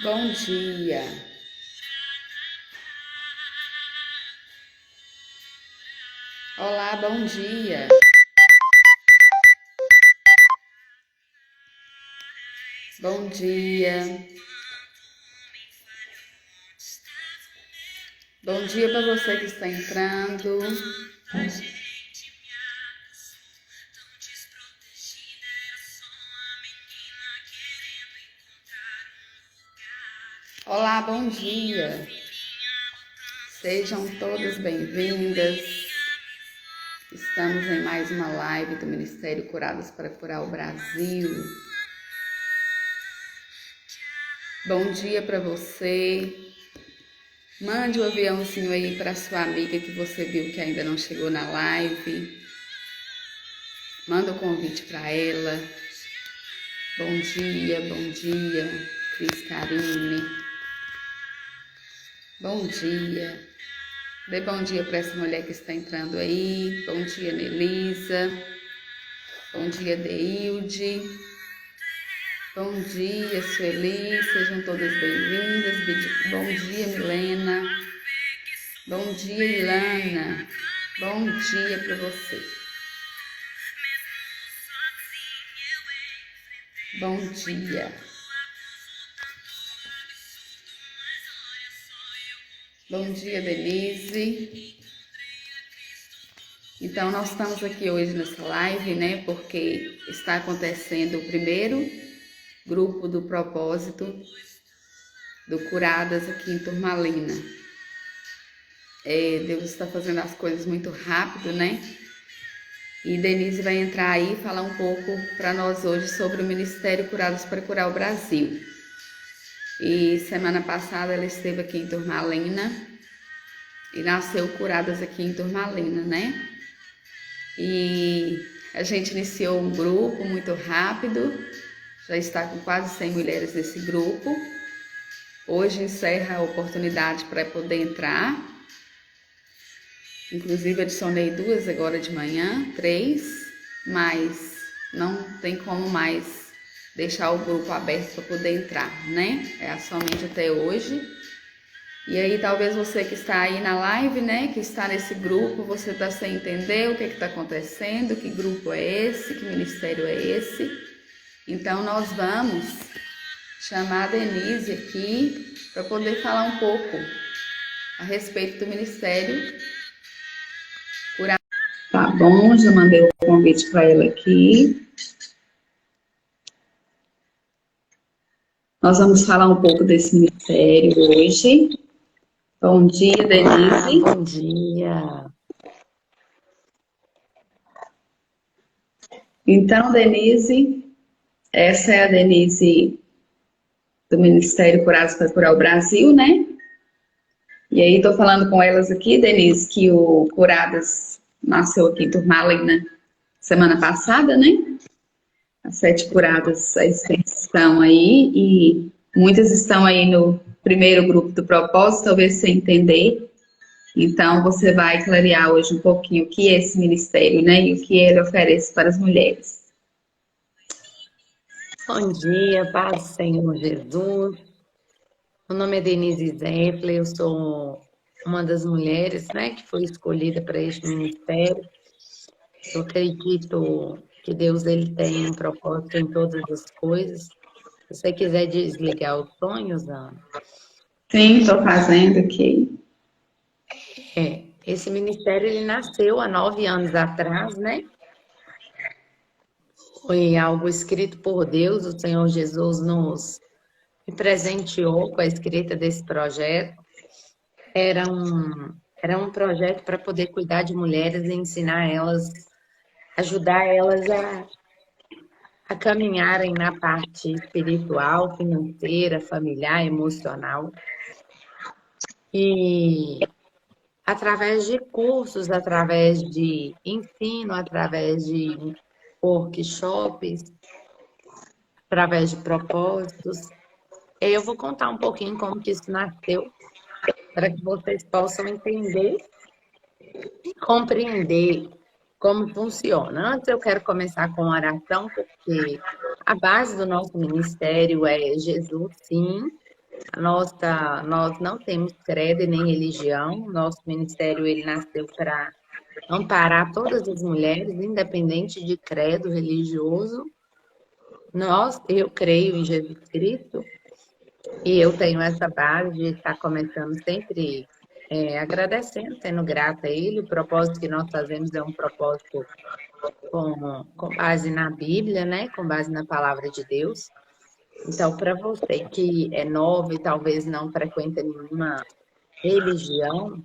Bom dia. Olá, bom dia. Bom dia. Bom dia para você que está entrando. Olá, bom dia. Sejam todas bem-vindas. Estamos em mais uma live do Ministério Curadas para Curar o Brasil. Bom dia para você. Mande um aviãozinho aí para sua amiga que você viu que ainda não chegou na live. Manda o convite para ela. Bom dia, Cris Karine. Bom dia. Dê bom dia para essa mulher que está entrando aí. Bom dia, Nelisa. Bom dia, Deilde. Bom dia, Sueli. Sejam todas bem-vindas. Bom dia, Milena. Bom dia, Ilana. Bom dia para você. Bom dia. Bom dia, Denise. Então, nós estamos aqui hoje nessa live, né? Porque está acontecendo o primeiro grupo do propósito do Curadas aqui em Turmalina. Deus está fazendo as coisas muito rápido, né? E Denise vai entrar aí e falar um pouco para nós hoje sobre o Ministério Curadas para Curar o Brasil. E semana passada ela esteve aqui em Turmalina e nasceu Curadas aqui em Turmalina, né? E a gente iniciou um grupo muito rápido, já está com quase 100 mulheres nesse grupo. Hoje encerra a oportunidade para poder entrar. Inclusive adicionei 2 agora de manhã, 3, mas não tem como mais deixar o grupo aberto para poder entrar, né? É somente até hoje. E aí talvez você que está aí na live, né, que está nesse grupo, você está sem entender o que está acontecendo, que grupo é esse, que ministério é esse. Então nós vamos chamar a Denise aqui para poder falar um pouco a respeito do ministério Curar. Tá bom, já mandei o convite para ela aqui. Nós vamos falar um pouco desse ministério hoje. Bom dia, Denise. Olá, bom dia. Então, Denise, essa é a Denise do Ministério Curados para Curar o Brasil, né? E aí, estou falando com elas aqui, Denise, que o Curadas nasceu aqui em Turmalina semana passada, né? As 7 curadas, a extensão aí, e muitas estão aí no primeiro grupo do propósito, talvez você entender. Então, você vai clarear hoje um pouquinho o que é esse ministério, né? E o que ele oferece para as mulheres. Bom dia, paz do Senhor Jesus. Meu nome é Denise Zepler, eu sou uma das mulheres, né, que foi escolhida para este ministério. Eu acredito que Deus ele tem um propósito em todas as coisas. Se você quiser desligar os sonhos, Ana. Sim, estou fazendo aqui. Esse ministério ele nasceu há 9 anos atrás, né? Foi algo escrito por Deus, o Senhor Jesus me presenteou com a escrita desse projeto. Era um projeto para poder cuidar de mulheres e ensinar elas, ajudar elas a caminharem na parte espiritual, financeira, familiar, emocional. E através de cursos, através de ensino, através de workshops, através de propósitos. Eu vou contar um pouquinho como que isso nasceu, para que vocês possam entender e compreender como funciona. Antes eu quero começar com oração, porque a base do nosso ministério é Jesus, sim, Nós não temos credo e nem religião. Nosso ministério ele nasceu para amparar todas as mulheres, independente de credo religioso. Eu creio em Jesus Cristo e eu tenho essa base de estar começando sempre agradecendo, sendo grata a Ele. O propósito que nós fazemos é um propósito com base na Bíblia, né? Com base na palavra de Deus. Então, para você que é nova e talvez não frequenta nenhuma religião,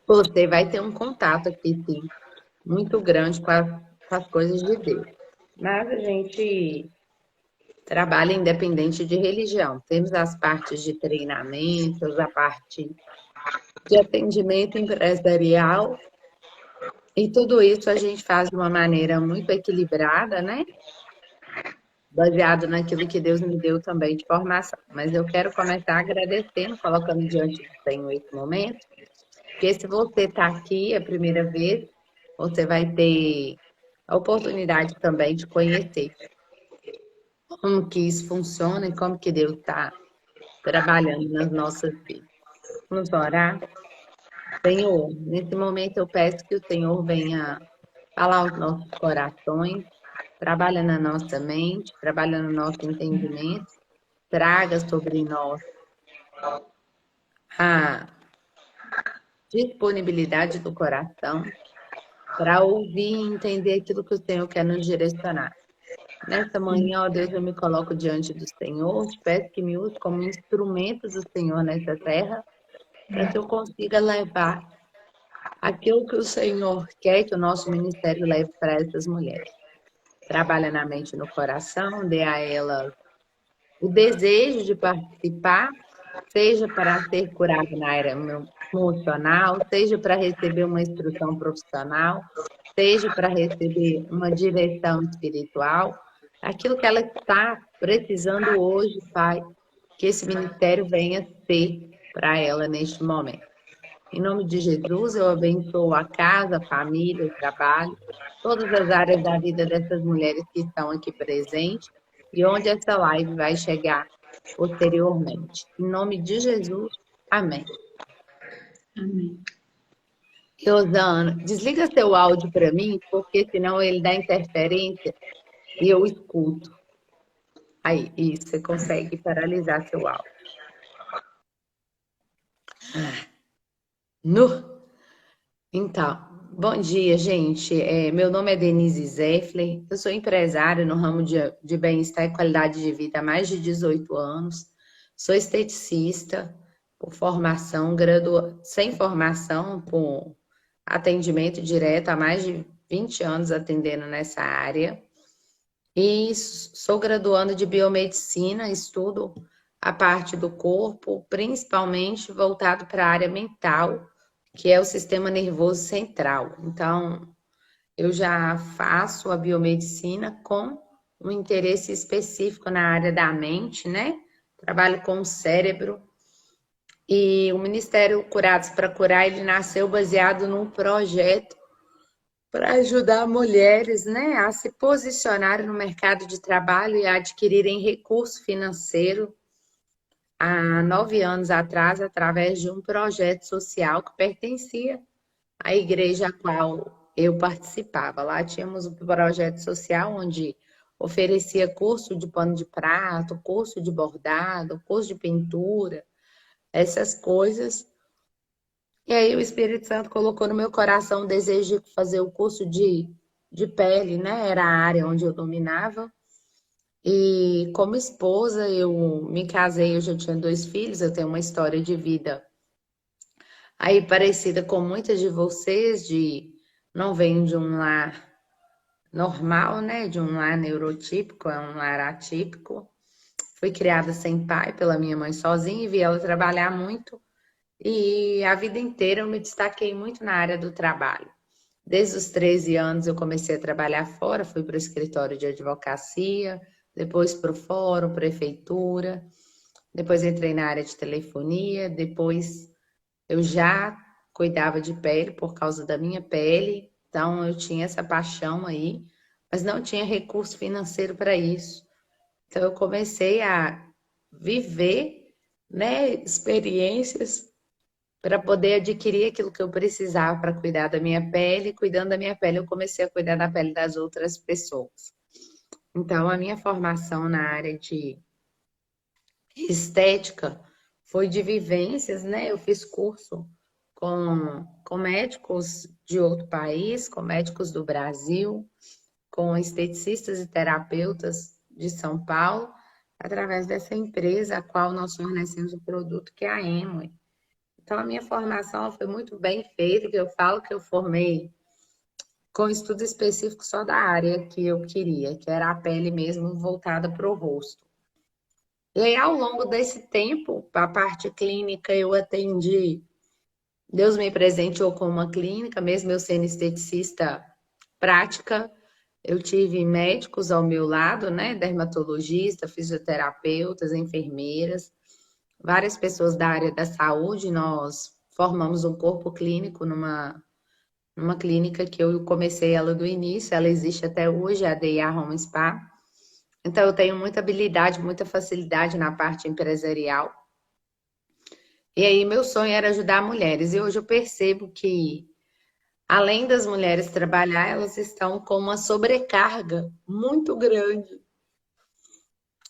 você vai ter um contato aqui, sim, muito grande com as coisas de Deus. Mas a gente trabalha independente de religião. Temos as partes de treinamentos, a parte de atendimento empresarial, e tudo isso a gente faz de uma maneira muito equilibrada, né? Baseado naquilo que Deus me deu também de formação. Mas eu quero começar agradecendo, colocando diante do Senhor esse momento, porque se você está aqui a primeira vez, você vai ter a oportunidade também de conhecer como que isso funciona e como que Deus está trabalhando nas nossas vidas. Vamos orar? Senhor, nesse momento eu peço que o Senhor venha falar aos nossos corações, trabalha na nossa mente, trabalha no nosso entendimento, traga sobre nós a disponibilidade do coração para ouvir e entender aquilo que o Senhor quer nos direcionar. Nessa manhã, ó Deus, eu me coloco diante do Senhor, te peço que me use como instrumento do Senhor nessa terra, para que eu consiga levar aquilo que o Senhor quer que o nosso ministério leve para essas mulheres. Trabalha na mente e no coração, dê a elas o desejo de participar, seja para ser curada na área emocional, seja para receber uma instrução profissional, seja para receber uma direção espiritual, aquilo que ela está precisando hoje, Pai, que esse ministério venha ser para ela neste momento. Em nome de Jesus, eu abençoo a casa, a família, o trabalho, todas as áreas da vida dessas mulheres que estão aqui presentes e onde essa live vai chegar posteriormente. Em nome de Jesus, amém. Amém. Rosana, desliga seu áudio para mim, porque senão ele dá interferência e eu escuto. Aí, isso, você consegue paralisar seu áudio. No. Então, bom dia, gente. Meu nome é Denise Zeffler, eu sou empresária no ramo de bem-estar e qualidade de vida há mais de 18 anos. Sou esteticista por formação, sem formação, por atendimento direto há mais de 20 anos atendendo nessa área. E sou graduanda de biomedicina, estudo a parte do corpo, principalmente voltado para a área mental, que é o sistema nervoso central. Então, eu já faço a biomedicina com um interesse específico na área da mente, né? Trabalho com o cérebro. E o Ministério Curados para Curar, ele nasceu baseado num projeto para ajudar mulheres, né, a se posicionarem no mercado de trabalho e a adquirirem recurso financeiro há 9 anos atrás, através de um projeto social que pertencia à igreja a qual eu participava. Lá tínhamos um projeto social onde oferecia curso de pano de prato, curso de bordado, curso de pintura, essas coisas. E aí o Espírito Santo colocou no meu coração o desejo de fazer o curso de pele, né? Era a área onde eu dominava. E como esposa, eu me casei, eu já tinha 2 filhos, eu tenho uma história de vida aí parecida com muitas de vocês, de não venho de um lar normal, né? De um lar neurotípico, é um lar atípico. Fui criada sem pai pela minha mãe sozinha e vi ela trabalhar muito. E a vida inteira eu me destaquei muito na área do trabalho. Desde os 13 anos eu comecei a trabalhar fora, fui para o escritório de advocacia, depois para o fórum, prefeitura, depois entrei na área de telefonia, depois eu já cuidava de pele por causa da minha pele, então eu tinha essa paixão aí, mas não tinha recurso financeiro para isso. Então eu comecei a viver né, experiências para poder adquirir aquilo que eu precisava para cuidar da minha pele. Cuidando da minha pele, eu comecei a cuidar da pele das outras pessoas. Então, a minha formação na área de estética foi de vivências, né? Eu fiz curso com médicos de outro país, com médicos do Brasil, com esteticistas e terapeutas de São Paulo, através dessa empresa a qual nós fornecemos o produto, que é a Emoi. Então, a minha formação foi muito bem feita, que eu falo que eu formei com estudo específico só da área que eu queria, que era a pele mesmo voltada para o rosto. E aí, ao longo desse tempo, a parte clínica, eu atendi. Deus me presenteou com uma clínica, mesmo eu sendo esteticista prática, eu tive médicos ao meu lado, né? Dermatologista, fisioterapeutas, enfermeiras, várias pessoas da área da saúde. Nós formamos um corpo clínico numa clínica que eu comecei ela do início, ela existe até hoje, a DIA Home Spa. Então, eu tenho muita habilidade, muita facilidade na parte empresarial. E aí, meu sonho era ajudar mulheres. E hoje eu percebo que, além das mulheres trabalhar, elas estão com uma sobrecarga muito grande.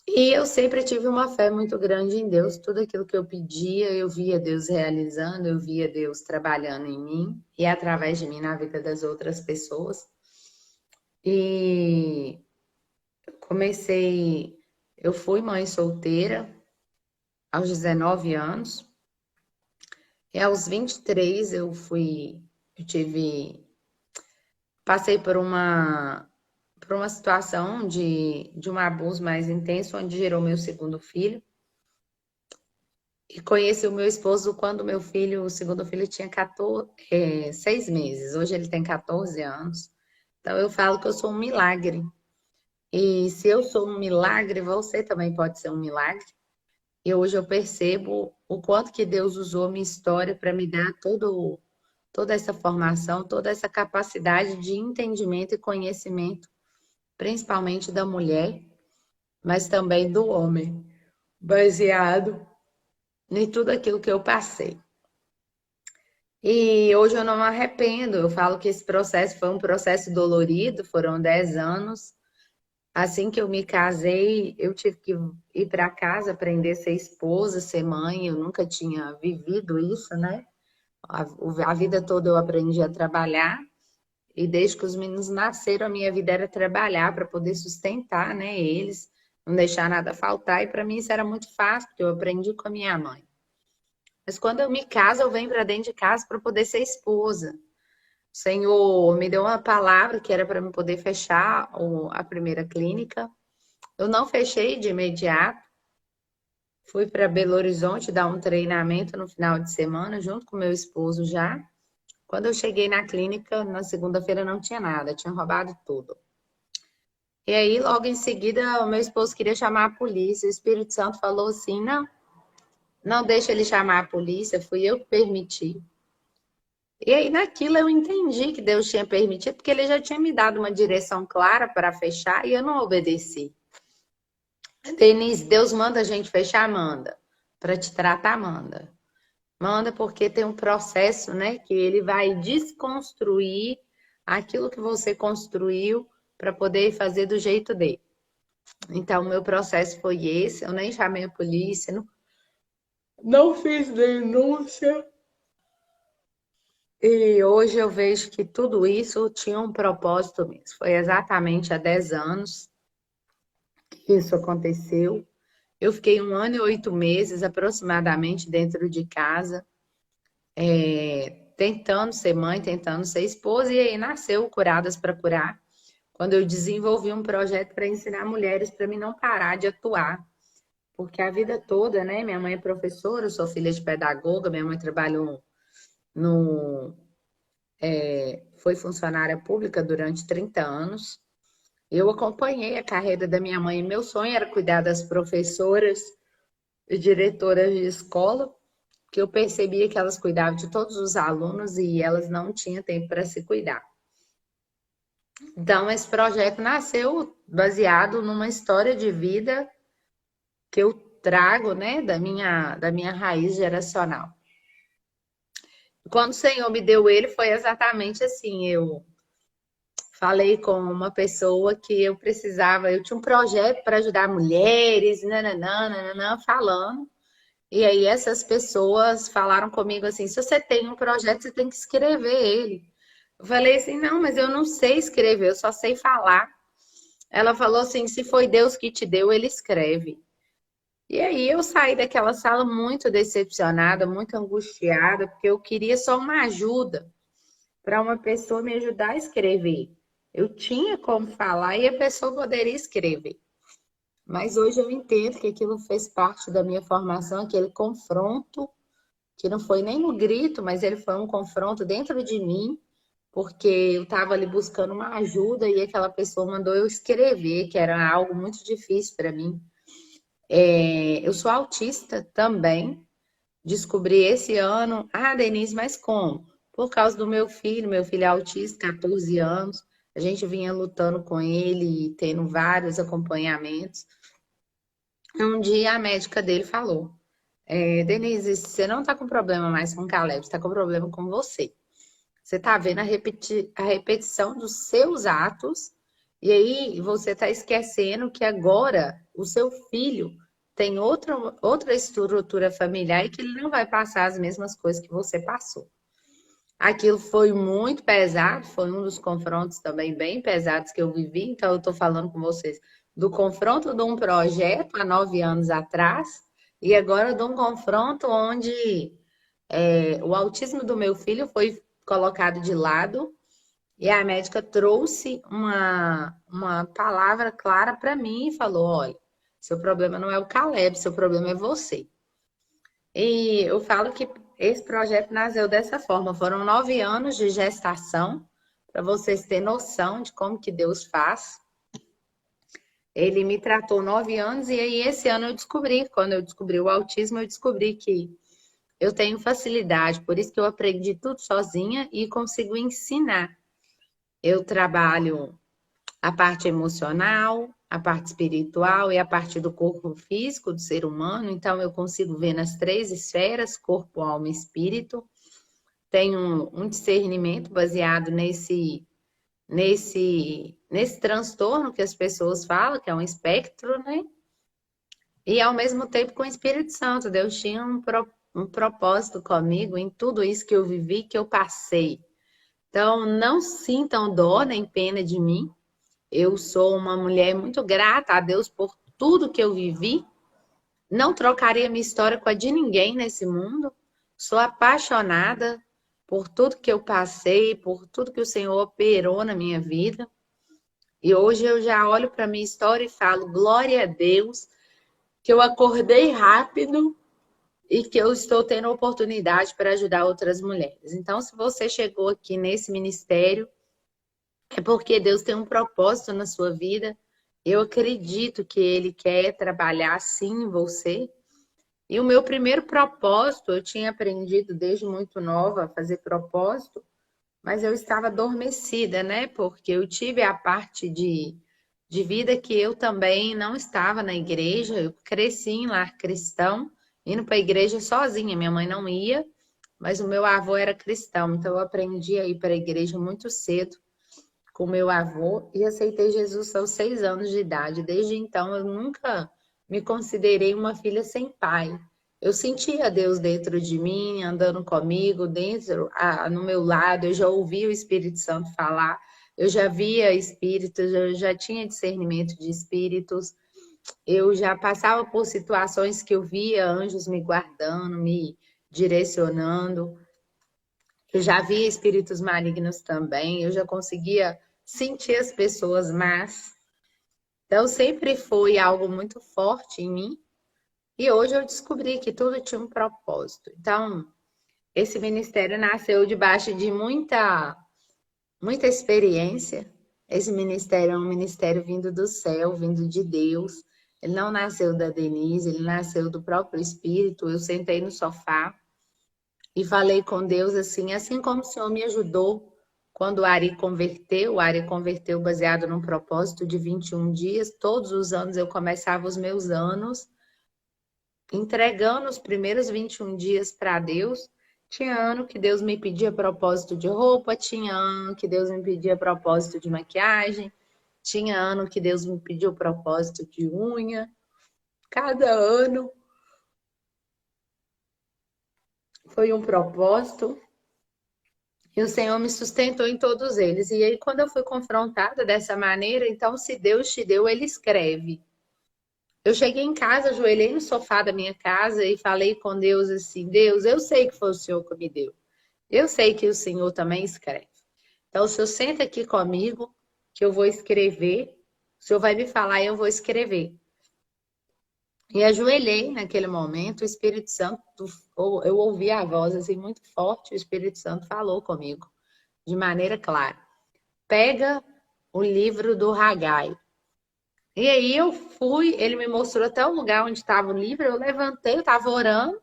E eu sempre tive uma fé muito grande em Deus. Tudo aquilo que eu pedia, eu via Deus realizando, eu via Deus trabalhando em mim e através de mim na vida das outras pessoas. E comecei, eu fui mãe solteira aos 19 anos. E aos 23 eu passei por uma situação de um abuso mais intenso, onde gerou meu segundo filho. E conheci o meu esposo quando o segundo filho, tinha 6 meses. Hoje ele tem 14 anos. Então eu falo que eu sou um milagre. E se eu sou um milagre, você também pode ser um milagre. E hoje eu percebo o quanto que Deus usou minha história para me dar toda essa formação, toda essa capacidade de entendimento e conhecimento, principalmente da mulher, mas também do homem, baseado em tudo aquilo que eu passei. E hoje eu não me arrependo, eu falo que esse processo foi um processo dolorido, foram 10 anos. Assim que eu me casei, eu tive que ir para casa, aprender a ser esposa, ser mãe, eu nunca tinha vivido isso, né? A vida toda eu aprendi a trabalhar. E desde que os meninos nasceram, a minha vida era trabalhar para poder sustentar, né, eles, não deixar nada faltar. E para mim isso era muito fácil, porque eu aprendi com a minha mãe. Mas quando eu me caso, eu venho para dentro de casa para poder ser esposa. O Senhor me deu uma palavra que era para eu poder fechar a primeira clínica. Eu não fechei de imediato. Fui para Belo Horizonte dar um treinamento no final de semana, junto com meu esposo já. Quando eu cheguei na clínica, na segunda-feira não tinha nada, tinha roubado tudo. E aí, logo em seguida, o meu esposo queria chamar a polícia. O Espírito Santo falou assim: não, não deixa ele chamar a polícia, fui eu que permiti. E aí, naquilo, eu entendi que Deus tinha permitido, porque ele já tinha me dado uma direção clara para fechar e eu não obedeci. Denise, Deus manda a gente fechar? Manda. Para te tratar, manda. Manda porque tem um processo, né, que ele vai desconstruir aquilo que você construiu para poder fazer do jeito dele. Então, o meu processo foi esse. Eu nem chamei a polícia, não fiz denúncia. E hoje eu vejo que tudo isso tinha um propósito mesmo. Foi exatamente há 10 anos que isso aconteceu. Eu fiquei 1 ano e 8 meses aproximadamente dentro de casa, tentando ser mãe, tentando ser esposa, e aí nasceu o Curadas para Curar, quando eu desenvolvi um projeto para ensinar mulheres para mim não parar de atuar. Porque a vida toda, né? Minha mãe é professora, eu sou filha de pedagoga, minha mãe trabalhou no, foi funcionária pública durante 30 anos. Eu acompanhei a carreira da minha mãe. Meu sonho era cuidar das professoras e diretoras de escola, que eu percebia que elas cuidavam de todos os alunos e elas não tinham tempo para se cuidar. Então, esse projeto nasceu baseado numa história de vida que eu trago, né, da minha raiz geracional. Quando o Senhor me deu ele, foi exatamente assim. Eu falei com uma pessoa que eu precisava, eu tinha um projeto para ajudar mulheres, nananã, nananã, falando. E aí essas pessoas falaram comigo assim: se você tem um projeto, você tem que escrever ele. Eu falei assim: não, mas eu não sei escrever, eu só sei falar. Ela falou assim: se foi Deus que te deu, ele escreve. E aí eu saí daquela sala muito decepcionada, muito angustiada, porque eu queria só uma ajuda para uma pessoa me ajudar a escrever. Eu tinha como falar e a pessoa poderia escrever. Mas hoje eu entendo que aquilo fez parte da minha formação, aquele confronto, que não foi nem no grito, mas ele foi um confronto dentro de mim, porque eu estava ali buscando uma ajuda e aquela pessoa mandou eu escrever, que era algo muito difícil para mim. Eu sou autista também, descobri esse ano. Ah, Denise, mas como? Por causa do meu filho é autista, 14 anos. A gente vinha lutando com ele e tendo vários acompanhamentos. Um dia a médica dele falou: Denise, você não está com problema mais com o Caleb, você está com problema com você. Você está vendo a repetição dos seus atos, e aí você está esquecendo que agora o seu filho tem outra estrutura familiar e que ele não vai passar as mesmas coisas que você passou. Aquilo foi muito pesado, foi um dos confrontos também bem pesados que eu vivi, então eu estou falando com vocês do confronto de um projeto há 9 anos atrás, e agora de um confronto onde o autismo do meu filho foi colocado de lado e a médica trouxe uma palavra clara para mim e falou: olha, seu problema não é o Caleb, seu problema é você. E eu falo que esse projeto nasceu dessa forma. Foram 9 anos de gestação, para vocês terem noção de como que Deus faz. Ele me tratou 9 anos e aí esse ano eu descobri, quando eu descobri o autismo, eu descobri que eu tenho facilidade, por isso que eu aprendi tudo sozinha e consigo ensinar. Eu trabalho a parte emocional, a parte espiritual e a parte do corpo físico do ser humano, então eu consigo ver nas 3 esferas, corpo, alma e espírito. Tenho um discernimento baseado nesse transtorno que as pessoas falam, que é um espectro, né? E ao mesmo tempo com o Espírito Santo. Deus tinha um propósito comigo em tudo isso que eu vivi, que eu passei. Então, não sintam dó nem pena de mim. Eu sou uma mulher muito grata a Deus por tudo que eu vivi. Não trocaria minha história com a de ninguém nesse mundo. Sou apaixonada por tudo que eu passei, por tudo que o Senhor operou na minha vida. E hoje eu já olho para minha história e falo: glória a Deus, que eu acordei rápido e que eu estou tendo oportunidade para ajudar outras mulheres. Então, se você chegou aqui nesse ministério, é porque Deus tem um propósito na sua vida. Eu acredito que Ele quer trabalhar sim em você. E o meu primeiro propósito, eu tinha aprendido desde muito nova a fazer propósito, mas eu estava adormecida, né? Porque eu tive a parte de vida que eu também não estava na igreja. Eu cresci em lar cristão, indo para a igreja sozinha. Minha mãe não ia, mas o meu avô era cristão. Então eu aprendi a ir para a igreja muito cedo com meu avô e aceitei Jesus aos 6 anos de idade. Desde então eu nunca me considerei uma filha sem pai. Eu sentia Deus dentro de mim, andando comigo, no meu lado. Eu já ouvia o Espírito Santo falar, eu já via espíritos, eu já tinha discernimento de espíritos, eu já passava por situações que eu via anjos me guardando, me direcionando. Eu já via espíritos malignos também, eu já conseguia sentir as pessoas más. Então sempre foi algo muito forte em mim. E hoje eu descobri que tudo tinha um propósito. Então, esse ministério nasceu debaixo de muita experiência. Esse ministério é um ministério vindo do céu, vindo de Deus. Ele não nasceu da Denise, ele nasceu do próprio Espírito. Eu sentei no sofá e falei com Deus assim como o Senhor me ajudou quando o Ari converteu baseado num propósito de 21 dias. Todos os anos eu começava os meus anos entregando os primeiros 21 dias para Deus. Tinha ano que Deus me pedia propósito de roupa, tinha ano que Deus me pedia propósito de maquiagem, tinha ano que Deus me pediu propósito de unha. Cada ano foi um propósito e o Senhor me sustentou em todos eles. E aí, quando eu fui confrontada dessa maneira, então, se Deus te deu, Ele escreve. Eu cheguei em casa, ajoelhei no sofá da minha casa e falei com Deus assim: Deus, eu sei que foi o Senhor que me deu. Eu sei que o Senhor também escreve. Então, o Senhor senta aqui comigo, que eu vou escrever. O Senhor vai me falar e eu vou escrever. E ajoelhei naquele momento, o Espírito Santo, eu ouvi a voz assim muito forte, o Espírito Santo falou comigo de maneira clara. Pega o livro do Hagai. E aí eu fui, ele me mostrou até o lugar onde estava o livro, eu levantei, eu estava orando,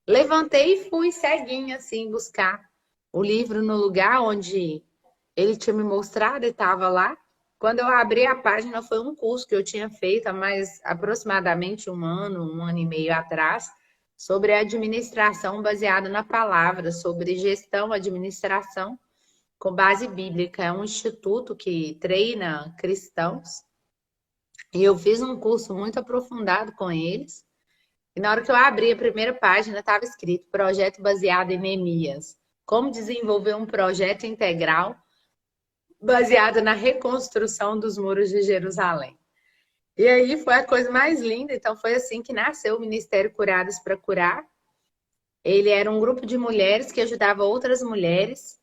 levantei e fui ceguinha assim buscar o livro no lugar onde ele tinha me mostrado e estava lá. Quando eu abri a página, foi um curso que eu tinha feito há mais aproximadamente um ano e meio atrás, sobre administração baseada na palavra, sobre gestão, administração com base bíblica. É um instituto que treina cristãos. E eu fiz um curso muito aprofundado com eles. E na hora que eu abri a primeira página, estava escrito projeto baseado em Neemias. Como desenvolver um projeto integral baseado na reconstrução dos muros de Jerusalém. E aí foi a coisa mais linda. Então foi assim que nasceu o Ministério Curadas para Curar. Ele era um grupo de mulheres que ajudava outras mulheres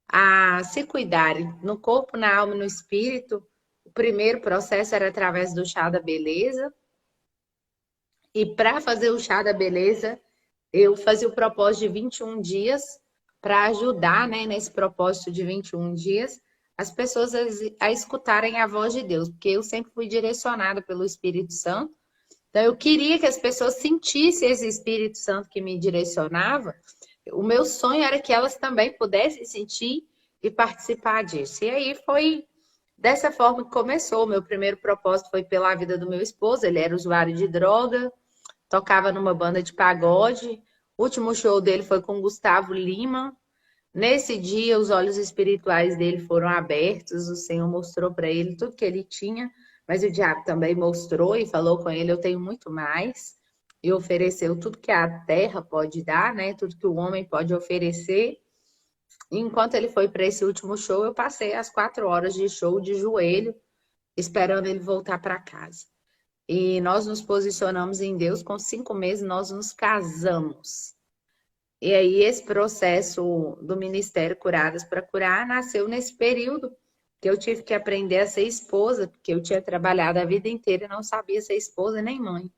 a se cuidarem no corpo, na alma e no espírito. O primeiro processo era através do chá da beleza. E para fazer o chá da beleza, eu fazia o propósito de 21 dias para ajudar, né, nesse propósito de 21 dias, as pessoas a escutarem a voz de Deus, porque eu sempre fui direcionada pelo Espírito Santo. Então, eu queria que as pessoas sentissem esse Espírito Santo que me direcionava. O meu sonho era que elas também pudessem sentir e participar disso. E aí foi dessa forma que começou. O meu primeiro propósito foi pela vida do meu esposo. Ele era usuário de droga, tocava numa banda de pagode. O último show dele foi com Gustavo Lima. Nesse dia, os olhos espirituais dele foram abertos. O Senhor mostrou para ele tudo que ele tinha, mas o diabo também mostrou e falou com ele: eu tenho muito mais. E ofereceu tudo que a terra pode dar, né? Tudo que o homem pode oferecer. E enquanto ele foi para esse último show, eu passei as 4 horas de show de joelho, esperando ele voltar para casa. E nós nos posicionamos em Deus. Com 5 meses, nós nos casamos. E aí, esse processo do Ministério Curadas para Curar nasceu nesse período que eu tive que aprender a ser esposa, porque eu tinha trabalhado a vida inteira e não sabia ser esposa nem mãe.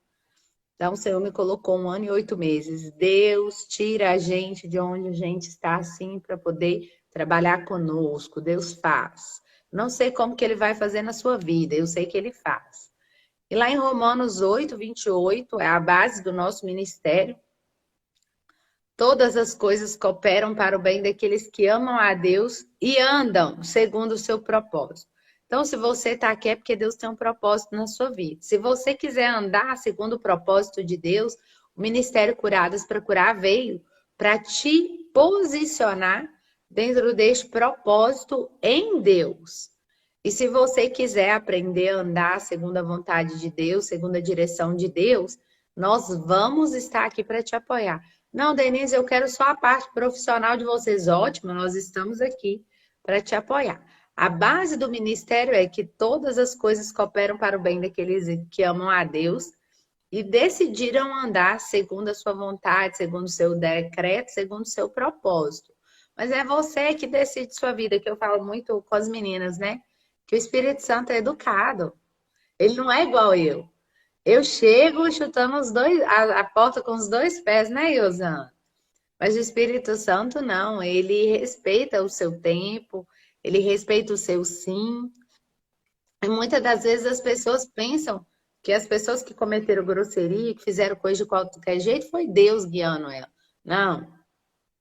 Então, o Senhor me colocou 1 ano e 8 meses. Deus tira a gente de onde a gente está assim para poder trabalhar conosco. Deus faz. Não sei como que Ele vai fazer na sua vida, eu sei que Ele faz. E lá em Romanos 8, 28, é a base do nosso ministério. Todas as coisas cooperam para o bem daqueles que amam a Deus e andam segundo o seu propósito. Então, se você está aqui é porque Deus tem um propósito na sua vida. Se você quiser andar segundo o propósito de Deus, o Ministério Curadas para Curar veio para te posicionar dentro deste propósito em Deus. E se você quiser aprender a andar segundo a vontade de Deus, segundo a direção de Deus, nós vamos estar aqui para te apoiar. Não, Denise, eu quero só a parte profissional de vocês. Ótimo, nós estamos aqui para te apoiar. A base do ministério é que todas as coisas cooperam para o bem daqueles que amam a Deus e decidiram andar segundo a sua vontade, segundo o seu decreto, segundo o seu propósito. Mas é você que decide sua vida, que eu falo muito com as meninas, né? Que o Espírito Santo é educado. Ele não é igual eu. Eu chego chutando a porta com os 2 pés, né, Iosana? Mas o Espírito Santo não, ele respeita o seu tempo, ele respeita o seu sim. E muitas das vezes as pessoas pensam que as pessoas que cometeram grosseria, que fizeram coisa de qualquer jeito, foi Deus guiando ela. Não,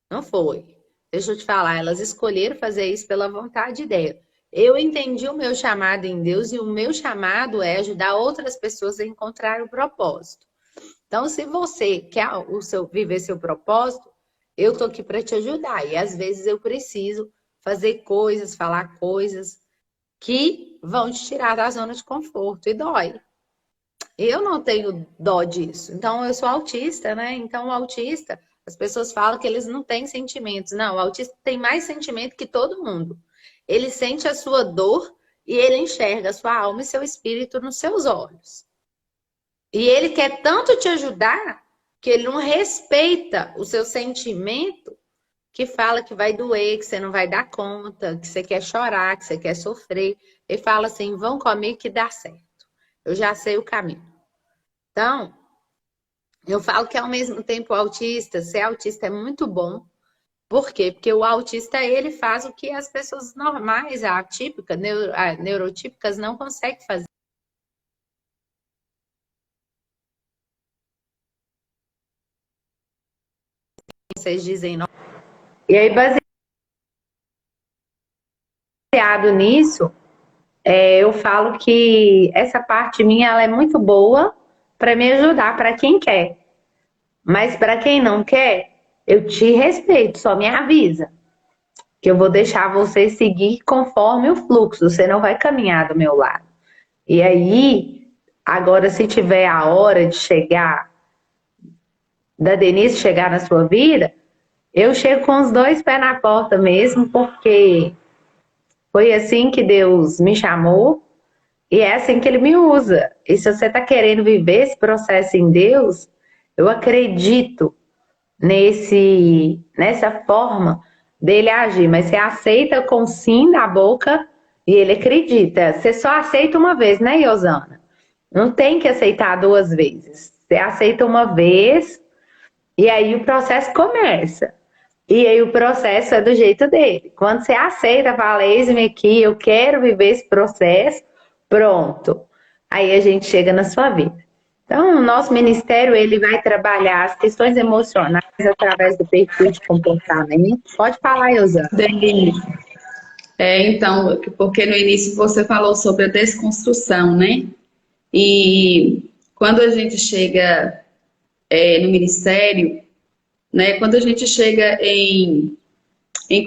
não foi. Deixa eu te falar, elas escolheram fazer isso pela vontade dela. Eu entendi o meu chamado em Deus e o meu chamado é ajudar outras pessoas a encontrar o propósito. Então, se você quer viver seu propósito, eu tô aqui para te ajudar. E às vezes eu preciso fazer coisas, falar coisas que vão te tirar da zona de conforto e dói. Eu não tenho dó disso. Então, eu sou autista, né? Então, o autista, as pessoas falam que eles não têm sentimentos. Não, o autista tem mais sentimento que todo mundo. Ele sente a sua dor e ele enxerga a sua alma e seu espírito nos seus olhos. E ele quer tanto te ajudar que ele não respeita o seu sentimento, que fala que vai doer, que você não vai dar conta, que você quer chorar, que você quer sofrer. Ele fala assim: vão comigo que dá certo. Eu já sei o caminho. Então, eu falo que ao mesmo tempo ser autista é muito bom. Por quê? Porque o autista, ele faz o que as pessoas normais, atípicas, neurotípicas, não conseguem fazer. Vocês dizem não. E aí, baseado nisso, eu falo que essa parte minha ela é muito boa para me ajudar, para quem quer. Mas para quem não quer, eu te respeito, só me avisa. Que eu vou deixar você seguir conforme o fluxo, você não vai caminhar do meu lado. E aí, agora se tiver a hora de chegar, da Denise chegar na sua vida, eu chego com os dois pés na porta mesmo, porque foi assim que Deus me chamou e é assim que Ele me usa. E se você está querendo viver esse processo em Deus, eu acredito nessa forma dele agir, mas você aceita com sim na boca e ele acredita. Você só aceita uma vez, né, Iosana? Não tem que aceitar duas vezes. Você aceita uma vez e aí o processo começa. E aí o processo é do jeito dele. Quando você aceita, fala, eis-me aqui, eu quero viver esse processo, pronto. Aí a gente chega na sua vida. Então, o nosso ministério, ele vai trabalhar as questões emocionais através do perfil de comportamento. Pode falar, Eusana. Denise, então, porque no início você falou sobre a desconstrução, né? E quando a gente chega no ministério, né? Quando a gente chega em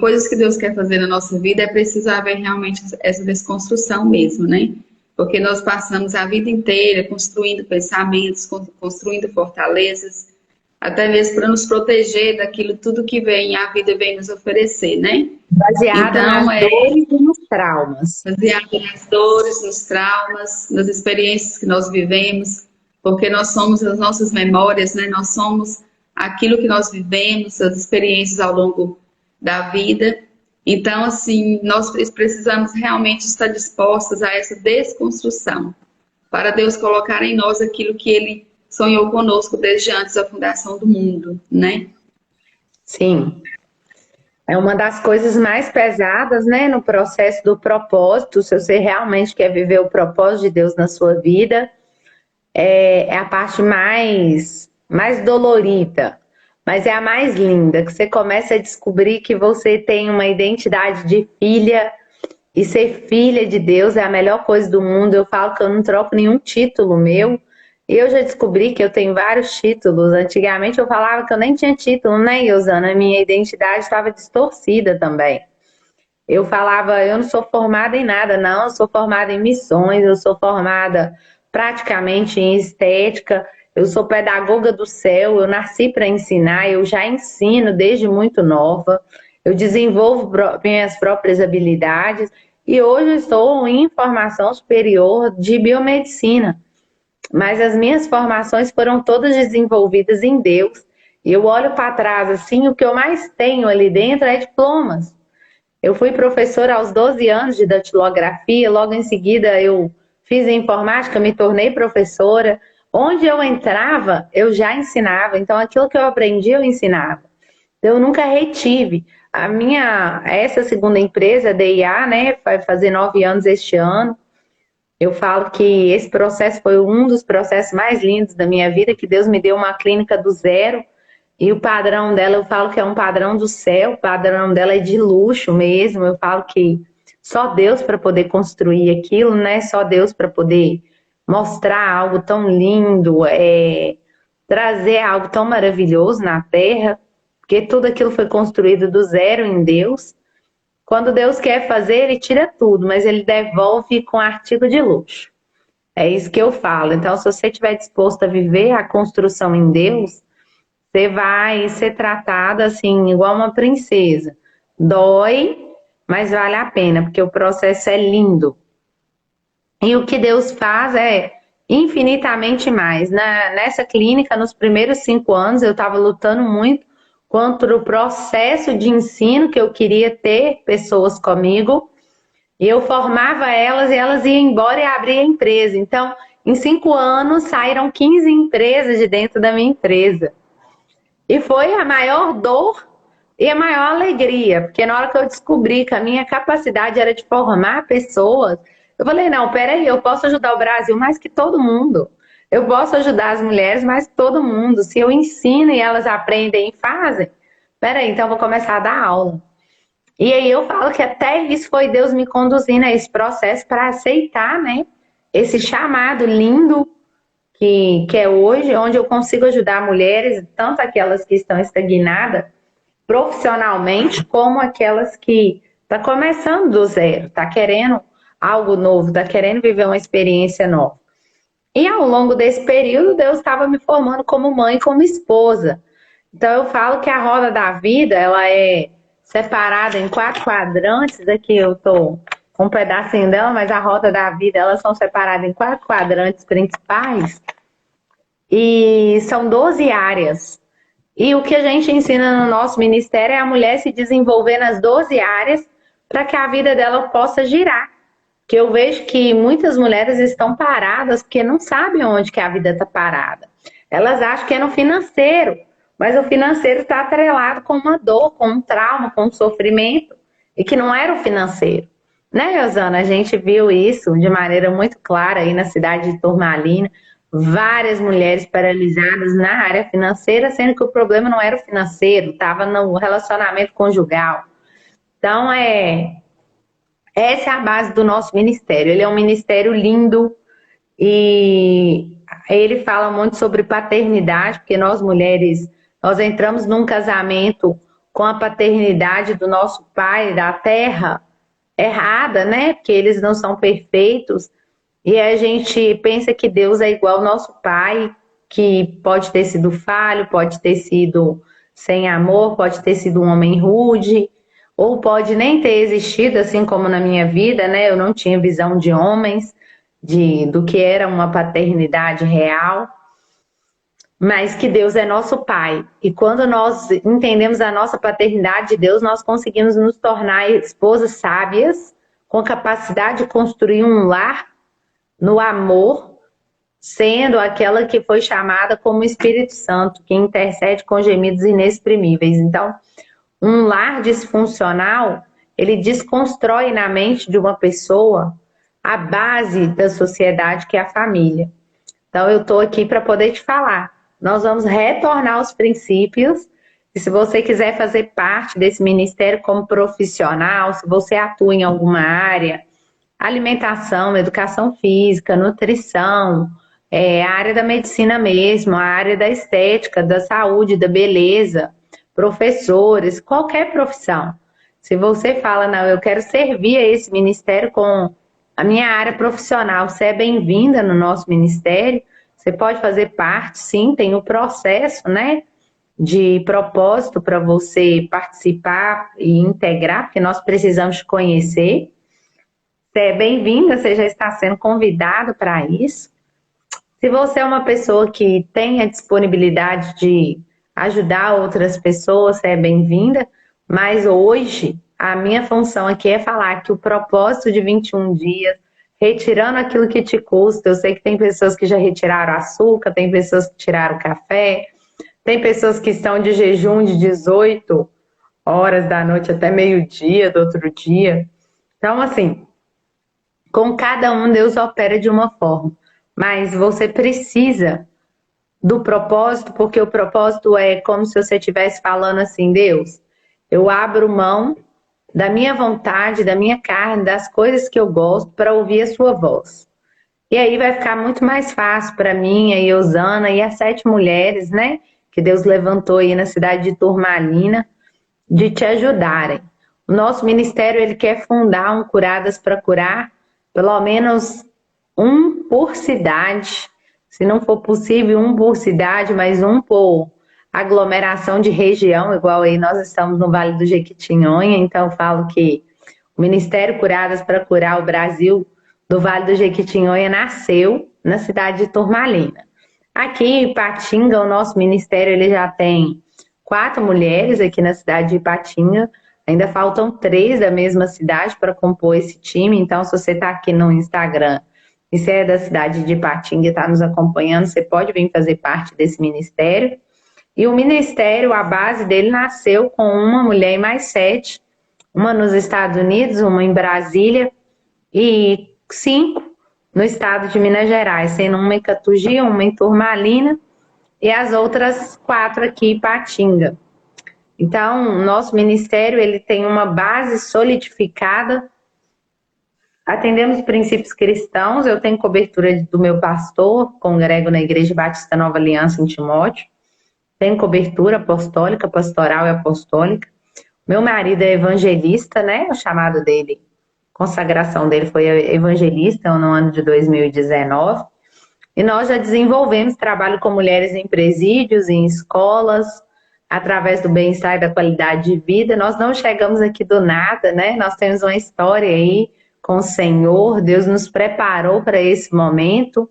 coisas que Deus quer fazer na nossa vida, é preciso haver realmente essa desconstrução mesmo, né? Porque nós passamos a vida inteira construindo pensamentos, construindo fortalezas, até mesmo para nos proteger daquilo tudo que a vida vem nos oferecer, né? Baseada nas dores e nos traumas. Baseada nas dores, nos traumas, nas experiências que nós vivemos, porque nós somos as nossas memórias, né? Nós somos aquilo que nós vivemos, as experiências ao longo da vida. Então, assim, nós precisamos realmente estar dispostos a essa desconstrução, para Deus colocar em nós aquilo que Ele sonhou conosco desde antes da fundação do mundo, né? Sim. É uma das coisas mais pesadas, né, no processo do propósito. Se você realmente quer viver o propósito de Deus na sua vida, é a parte mais dolorida, mas é a mais linda, que você começa a descobrir que você tem uma identidade de filha, e ser filha de Deus é a melhor coisa do mundo. Eu falo que eu não troco nenhum título meu. Eu já descobri que eu tenho vários títulos. Antigamente eu falava que eu nem tinha título, né, Iosana? A minha identidade estava distorcida também. Eu falava, eu não sou formada em nada, não. Eu sou formada em missões, eu sou formada praticamente em estética, eu sou pedagoga do céu, eu nasci para ensinar, eu já ensino desde muito nova, eu desenvolvo minhas próprias habilidades e hoje eu estou em formação superior de biomedicina. Mas as minhas formações foram todas desenvolvidas em Deus. E eu olho para trás, assim, o que eu mais tenho ali dentro é diplomas. Eu fui professora aos 12 anos de datilografia, logo em seguida eu fiz informática, me tornei professora. Onde eu entrava, eu já ensinava. Então, aquilo que eu aprendi, eu ensinava. Eu nunca retive. Essa segunda empresa, a DIA, né, vai fazer 9 anos este ano. Eu falo que esse processo foi um dos processos mais lindos da minha vida, que Deus me deu uma clínica do zero. E o padrão dela, eu falo que é um padrão do céu, o padrão dela é de luxo mesmo. Eu falo que só Deus para poder construir aquilo, né? Só Deus para poder mostrar algo tão lindo. trazer algo tão maravilhoso na Terra, porque tudo aquilo foi construído do zero em Deus. Quando Deus quer fazer, Ele tira tudo, mas Ele devolve com artigo de luxo. É isso que eu falo. Então, se você estiver disposto a viver a construção em Deus, você vai ser tratada assim, igual uma princesa. Dói, mas vale a pena, porque o processo é lindo. E o que Deus faz é infinitamente mais. Nessa clínica, nos primeiros 5 anos, eu estava lutando muito contra o processo de ensino que eu queria ter pessoas comigo. E eu formava elas e elas iam embora e abria a empresa. Então, em 5 anos, saíram 15 empresas de dentro da minha empresa. E foi a maior dor e a maior alegria, porque na hora que eu descobri que a minha capacidade era de formar pessoas, eu falei, não, peraí, eu posso ajudar o Brasil mais que todo mundo. Eu posso ajudar as mulheres mais que todo mundo. Se eu ensino e elas aprendem e fazem, peraí, então eu vou começar a dar aula. E aí eu falo que até isso foi Deus me conduzindo a esse processo para aceitar, né? Esse chamado lindo que é hoje, onde eu consigo ajudar mulheres, tanto aquelas que estão estagnadas profissionalmente, como aquelas que estão começando do zero, está querendo algo novo, está querendo viver uma experiência nova. E ao longo desse período, Deus estava me formando como mãe, como esposa. Então eu falo que a roda da vida, ela é separada em 4 quadrantes. Aqui eu tô com um pedacinho dela, mas a roda da vida, elas são separadas em 4 quadrantes principais. E são 12 áreas. E o que a gente ensina no nosso ministério é a mulher se desenvolver nas 12 áreas para que a vida dela possa girar. Que eu vejo que muitas mulheres estão paradas porque não sabem onde que a vida está parada. Elas acham que é no financeiro, mas o financeiro está atrelado com uma dor, com um trauma, com um sofrimento, e que não era o financeiro. Né, Rosana? A gente viu isso de maneira muito clara aí na cidade de Turmalina, várias mulheres paralisadas na área financeira, sendo que o problema não era o financeiro, estava no relacionamento conjugal. Então, essa é a base do nosso ministério. Ele é um ministério lindo e ele fala muito sobre paternidade, porque nós mulheres, nós entramos num casamento com a paternidade do nosso pai da terra errada, né? Porque eles não são perfeitos. E a gente pensa que Deus é igual ao nosso pai, que pode ter sido falho, pode ter sido sem amor, pode ter sido um homem rude, ou pode nem ter existido, assim como na minha vida, né? Eu não tinha visão de homens, do que era uma paternidade real, mas que Deus é nosso pai. E quando nós entendemos a nossa paternidade de Deus, nós conseguimos nos tornar esposas sábias, com capacidade de construir um lar no amor, sendo aquela que foi chamada como Espírito Santo, que intercede com gemidos inexprimíveis. Então, um lar disfuncional, ele desconstrói na mente de uma pessoa a base da sociedade, que é a família. Então, eu estou aqui para poder te falar. Nós vamos retornar aos princípios, e se você quiser fazer parte desse ministério como profissional, se você atua em alguma área, alimentação, educação física, nutrição, a área da medicina mesmo, a área da estética, da saúde, da beleza, professores, qualquer profissão. Se você fala, não, eu quero servir a esse ministério com a minha área profissional, você é bem-vinda no nosso ministério, você pode fazer parte, sim, tem o processo, né, de propósito para você participar e integrar, porque nós precisamos te conhecer. Você é bem-vinda, você já está sendo convidado para isso. Se você é uma pessoa que tem a disponibilidade de ajudar outras pessoas, você é bem-vinda, mas hoje a minha função aqui é falar que o propósito de 21 dias, retirando aquilo que te custa, eu sei que tem pessoas que já retiraram açúcar, tem pessoas que tiraram café, tem pessoas que estão de jejum de 18 horas da noite até meio-dia do outro dia. Então, assim, com cada um Deus opera de uma forma, mas você precisa do propósito, porque o propósito é como se você estivesse falando assim, Deus, eu abro mão da minha vontade, da minha carne, das coisas que eu gosto para ouvir a sua voz. E aí vai ficar muito mais fácil para mim, a Iosana e as 7 mulheres, né, que Deus levantou aí na cidade de Turmalina, de te ajudarem. O nosso ministério, ele quer fundar um Curadas para Curar, pelo menos um por cidade, se não for possível, um por cidade, mas um por aglomeração de região, igual aí nós estamos no Vale do Jequitinhonha, então eu falo que o Ministério Curadas para Curar o Brasil do Vale do Jequitinhonha nasceu na cidade de Turmalina. Aqui em Ipatinga, o nosso ministério ele já tem 4 mulheres aqui na cidade de Ipatinga, ainda faltam 3 da mesma cidade para compor esse time, então se você está aqui no Instagram e você é da cidade de Ipatinga e está nos acompanhando, você pode vir fazer parte desse ministério. E o ministério, a base dele nasceu com uma mulher e mais 7, uma nos Estados Unidos, uma em Brasília e 5 no estado de Minas Gerais, sendo uma em Catugi, uma em Turmalina e as outras 4 aqui em Ipatinga. Então, nosso ministério ele tem uma base solidificada. Atendemos princípios cristãos, eu tenho cobertura do meu pastor, congrego na Igreja Batista Nova Aliança em Timóteo, tenho cobertura apostólica, pastoral e apostólica. Meu marido é evangelista, né? O chamado dele, consagração dele foi evangelista no ano de 2019. E nós já desenvolvemos trabalho com mulheres em presídios, em escolas, através do bem-estar e da qualidade de vida. Nós não chegamos aqui do nada, né? Nós temos uma história aí com o Senhor, Deus nos preparou para esse momento.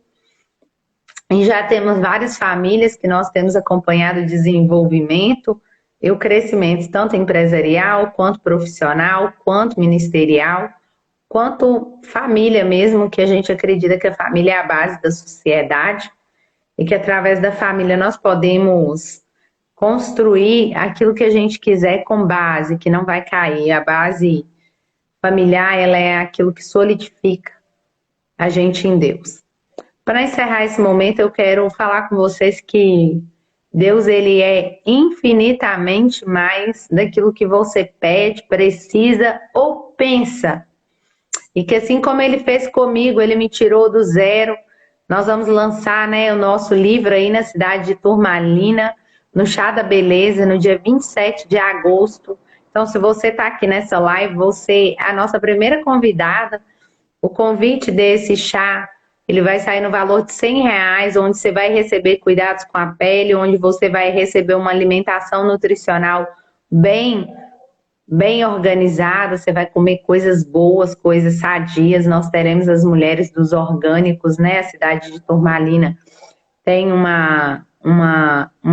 E já temos várias famílias que nós temos acompanhado o desenvolvimento e o crescimento, tanto empresarial, quanto profissional, quanto ministerial, quanto família mesmo, que a gente acredita que a família é a base da sociedade e que através da família nós podemos construir aquilo que a gente quiser com base, que não vai cair. A base familiar, ela é aquilo que solidifica a gente em Deus. Para encerrar esse momento, eu quero falar com vocês que Deus ele é infinitamente mais daquilo que você pede, precisa ou pensa. E que assim como ele fez comigo, ele me tirou do zero. Nós vamos lançar, né, o nosso livro aí na cidade de Turmalina, no Chá da Beleza, no dia 27 de agosto. Então, se você está aqui nessa live, você é a nossa primeira convidada. O convite desse chá, ele vai sair no valor de R$100, onde você vai receber cuidados com a pele, onde você vai receber uma alimentação nutricional bem organizada, você vai comer coisas boas, coisas sadias. Nós teremos as mulheres dos orgânicos, né? A cidade de Turmalina tem uma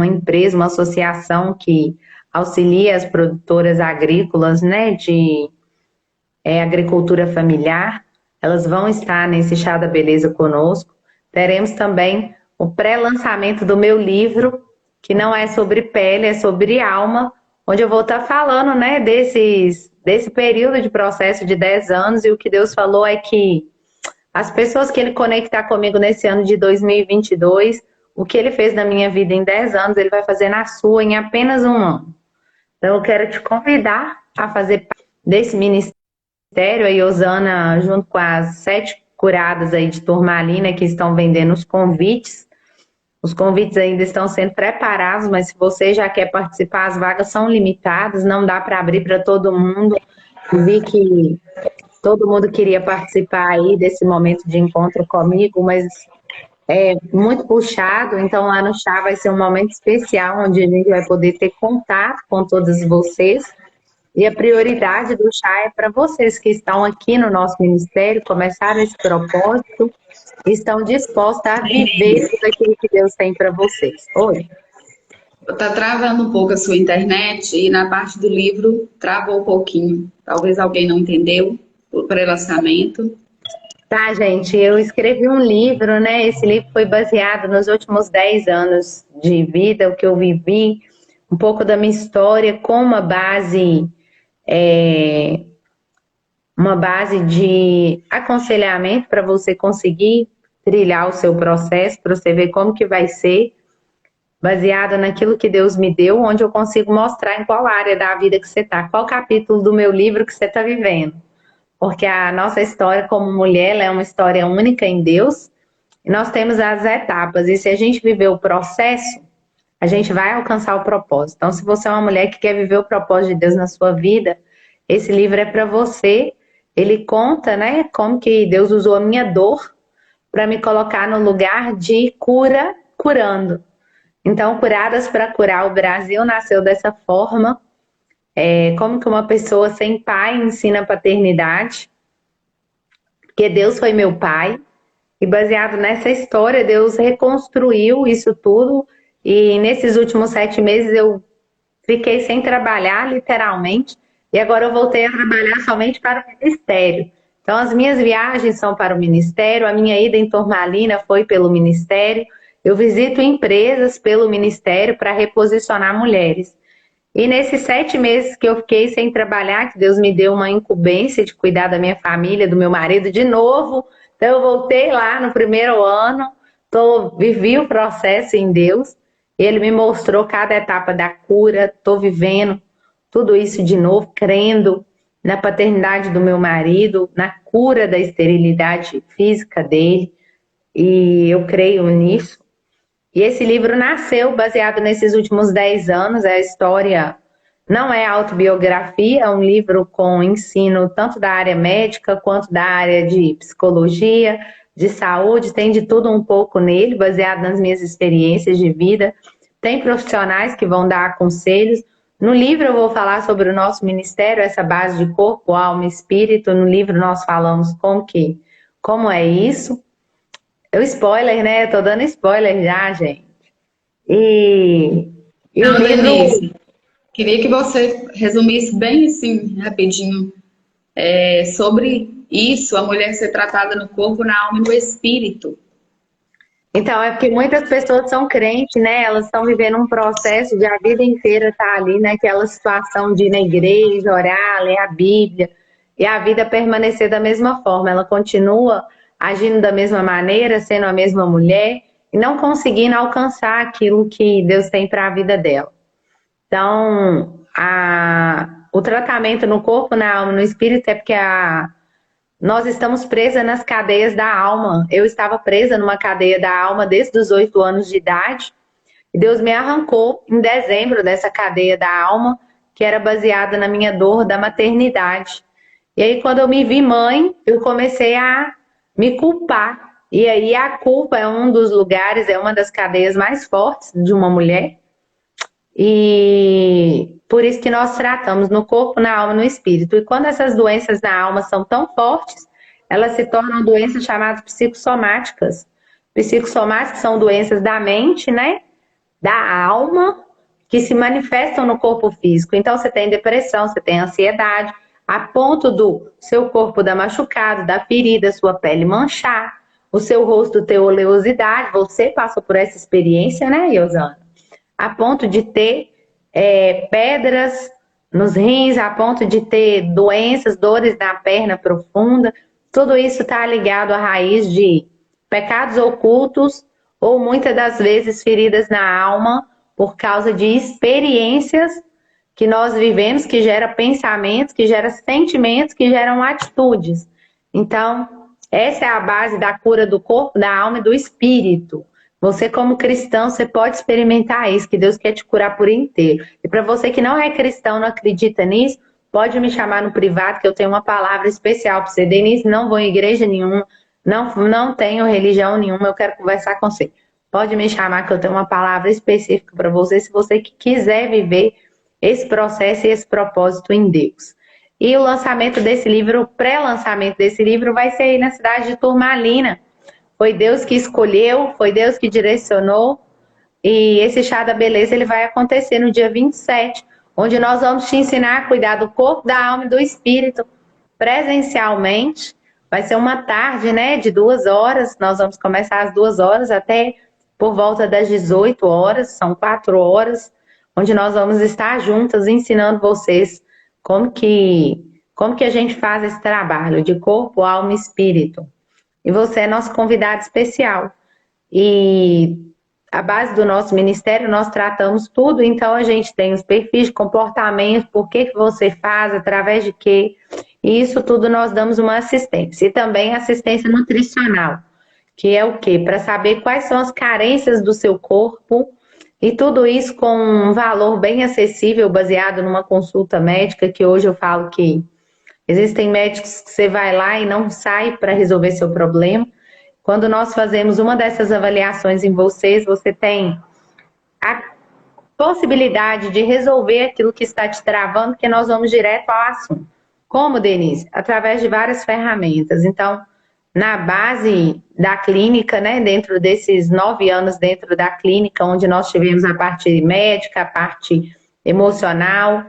empresa, uma associação que auxilia as produtoras agrícolas, né? De agricultura familiar. Elas vão estar nesse Chá da Beleza conosco. Teremos também o pré-lançamento do meu livro, que não é sobre pele, é sobre alma, onde eu vou estar falando, né, desse período de processo de 10 anos, e o que Deus falou é que as pessoas que Ele conectar comigo nesse ano de 2022, o que Ele fez na minha vida em 10 anos, Ele vai fazer na sua em apenas um ano. Então eu quero te convidar a fazer parte desse ministério, a Iosana, junto com as 7 curadas aí de Turmalina, que estão vendendo os convites. Os convites ainda estão sendo preparados, mas se você já quer participar, as vagas são limitadas, não dá para abrir para todo mundo. Eu vi que todo mundo queria participar aí desse momento de encontro comigo, mas é muito puxado, então lá no chá vai ser um momento especial, onde a gente vai poder ter contato com todas vocês. E a prioridade do chá é para vocês que estão aqui no nosso ministério, começaram esse propósito, e estão dispostos a viver tudo aquilo que Deus tem para vocês. Oi? Tá travando um pouco a sua internet e na parte do livro travou um pouquinho. Talvez alguém não entendeu o pré-lançamento. Tá, gente, eu escrevi um livro, né? Esse livro foi baseado nos últimos 10 anos de vida, o que eu vivi, um pouco da minha história, com uma base de aconselhamento para você conseguir trilhar o seu processo, para você ver como que vai ser, baseado naquilo que Deus me deu, onde eu consigo mostrar em qual área da vida que você está, qual capítulo do meu livro que você está vivendo. Porque a nossa história como mulher, ela é uma história única em Deus, E nós temos as etapas, e se a gente viver o processo, a gente vai alcançar o propósito. Então, se você é uma mulher que quer viver o propósito de Deus na sua vida, esse livro é para você. Ele conta, né, como que Deus usou a minha dor para me colocar no lugar de cura, curando. Então, Curadas para Curar, o Brasil nasceu dessa forma. Como que uma pessoa sem pai ensina a paternidade, porque Deus foi meu pai, e baseado nessa história, Deus reconstruiu isso tudo, e nesses últimos 7 meses eu fiquei sem trabalhar, literalmente, e agora eu voltei a trabalhar somente para o ministério. Então, as minhas viagens são para o ministério, a minha ida em Turmalina foi pelo ministério, eu visito empresas pelo ministério para reposicionar mulheres. E nesses 7 meses que eu fiquei sem trabalhar, que Deus me deu uma incumbência de cuidar da minha família, do meu marido de novo. Então eu voltei lá no primeiro ano, vivi o processo em Deus. Ele me mostrou cada etapa da cura, estou vivendo tudo isso de novo, crendo na paternidade do meu marido, na cura da esterilidade física dele. E eu creio nisso. E esse livro nasceu baseado nesses últimos 10 anos. A história não é autobiografia, é um livro com ensino tanto da área médica quanto da área de psicologia, de saúde, tem de tudo um pouco nele, baseado nas minhas experiências de vida. Tem profissionais que vão dar conselhos. No livro eu vou falar sobre o nosso ministério, essa base de corpo, alma e espírito. No livro nós falamos como é isso. Spoiler, né? Eu tô dando spoiler já, gente. E o Não, livro. Denise, queria que você resumisse bem assim, rapidinho, sobre isso, a mulher ser tratada no corpo, na alma e no espírito. Então, é porque muitas pessoas são crentes, né? Elas estão vivendo um processo de a vida inteira estar ali naquela situação de ir na igreja, orar, ler a Bíblia, e a vida permanecer da mesma forma. Ela continua agindo da mesma maneira, sendo a mesma mulher, e não conseguindo alcançar aquilo que Deus tem para a vida dela. Então, o tratamento no corpo, na alma, no espírito é porque nós estamos presas nas cadeias da alma. Eu estava presa numa cadeia da alma desde os 8 anos de idade. E Deus me arrancou em dezembro dessa cadeia da alma, que era baseada na minha dor da maternidade. E aí, quando eu me vi mãe, eu comecei a me culpar. E aí, a culpa é um dos lugares, é uma das cadeias mais fortes de uma mulher. E por isso que nós tratamos no corpo, na alma e no espírito. E quando essas doenças na alma são tão fortes, elas se tornam doenças chamadas psicossomáticas. Psicossomáticas são doenças da mente, né? Da alma, que se manifestam no corpo físico. Então você tem depressão, você tem ansiedade, a ponto do seu corpo dar machucado, da ferida, sua pele manchar, o seu rosto ter oleosidade. Você passou por essa experiência, né, Iosana? A ponto de ter pedras nos rins, a ponto de ter doenças, dores na perna profunda. Tudo isso está ligado à raiz de pecados ocultos ou muitas das vezes feridas na alma por causa de experiências que nós vivemos, que gera pensamentos, que gera sentimentos, que geram atitudes. Então, essa é a base da cura do corpo, da alma e do espírito. Você, como cristão, você pode experimentar isso, que Deus quer te curar por inteiro. E para você que não é cristão, não acredita nisso, pode me chamar no privado, que eu tenho uma palavra especial para você. Denise, não vou em igreja nenhuma, não tenho religião nenhuma, eu quero conversar com você. Pode me chamar, que eu tenho uma palavra específica para você, se você quiser viver esse processo e esse propósito em Deus. E o lançamento desse livro, o pré-lançamento desse livro, vai ser aí na cidade de Turmalina. Foi Deus que escolheu, foi Deus que direcionou. E esse chá da beleza ele vai acontecer no dia 27, onde nós vamos te ensinar a cuidar do corpo, da alma e do espírito presencialmente. Vai ser uma tarde, né, de 2 horas. Nós vamos começar às 2 horas até por volta das 18 horas, são 4 horas, onde nós vamos estar juntas ensinando vocês como que a gente faz esse trabalho de corpo, alma e espírito. E você é nosso convidado especial. E a base do nosso ministério, nós tratamos tudo, então a gente tem os perfis de comportamento, por que você faz, através de quê. E isso tudo nós damos uma assistência. E também assistência nutricional, que é o quê? Para saber quais são as carências do seu corpo, e tudo isso com um valor bem acessível, baseado numa consulta médica, que hoje eu falo que existem médicos que você vai lá e não sai para resolver seu problema. Quando nós fazemos uma dessas avaliações em vocês, você tem a possibilidade de resolver aquilo que está te travando, porque nós vamos direto ao assunto. Como, Denise? Através de várias ferramentas. Então, na base da clínica, né, dentro desses 9 anos dentro da clínica, onde nós tivemos a parte médica, a parte emocional